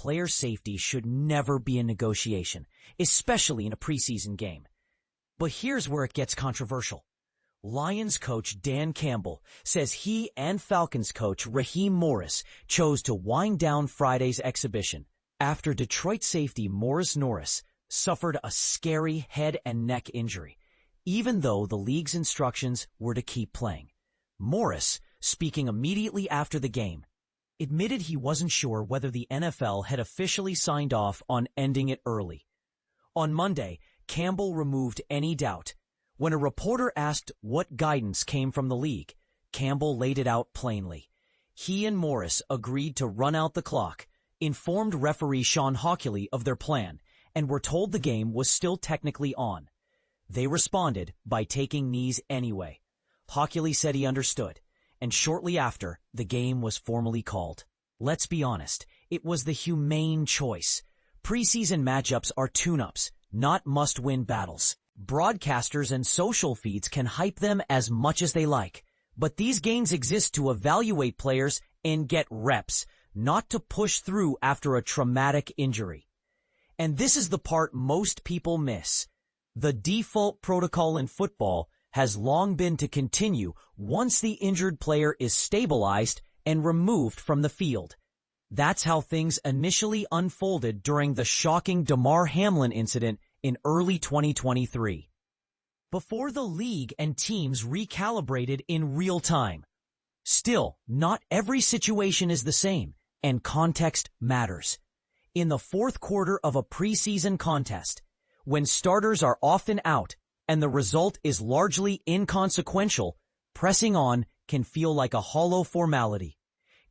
player safety should never be a negotiation, especially in a preseason game. But here's where it gets controversial. Lions coach Dan Campbell says he and Falcons coach Raheem Morris chose to wind down Friday's exhibition after Detroit safety Morice Norris suffered a scary head and neck injury, even though the league's instructions were to keep playing. Morris, speaking immediately after the game, admitted he wasn't sure whether the NFL had officially signed off on ending it early. On Monday, Campbell removed any doubt. When a reporter asked what guidance came from the league, Campbell laid it out plainly. He and Morris agreed to run out the clock, informed referee Shawn Hochuli of their plan, and were told the game was still technically on. They responded by taking knees anyway. Hochuli said he understood, and shortly after, the game was formally called. Let's be honest, it was the humane choice. Preseason matchups are tune-ups, not must-win battles. Broadcasters and social feeds can hype them as much as they like, but these games exist to evaluate players and get reps, not to push through after a traumatic injury. And this is the part most people miss. The default protocol in football has long been to continue once the injured player is stabilized and removed from the field. That's how things initially unfolded during the shocking Damar Hamlin incident in early 2023. Before the league and teams recalibrated in real time. Still, not every situation is the same, and context matters. In the fourth quarter of a preseason contest, when starters are often out and the result is largely inconsequential, pressing on can feel like a hollow formality.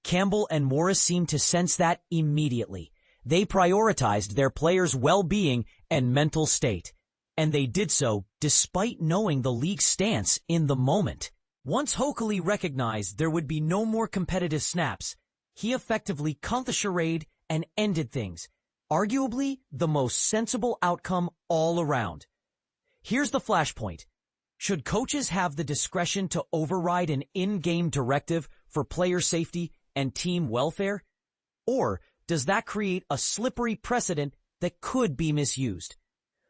Campbell and Morris seemed to sense that immediately. They prioritized their players' well-being and mental state, and they did so despite knowing the league's stance in the moment. Once Hochuli recognized there would be no more competitive snaps, he effectively cut the charade and ended things, arguably the most sensible outcome all around. Here's the flashpoint. Should coaches have the discretion to override an in-game directive for player safety and team welfare? Or does that create a slippery precedent that could be misused?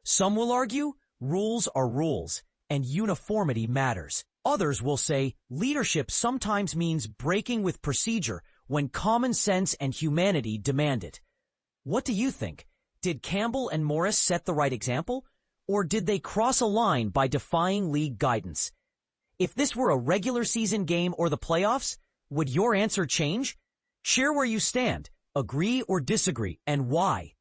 Some will argue rules are rules and uniformity matters. Others will say leadership sometimes means breaking with procedure when common sense and humanity demand it. What do you think? Did Campbell and Morris set the right example? Or did they cross a line by defying league guidance? If this were a regular season game or the playoffs, would your answer change? Share where you stand. Agree or disagree, and why?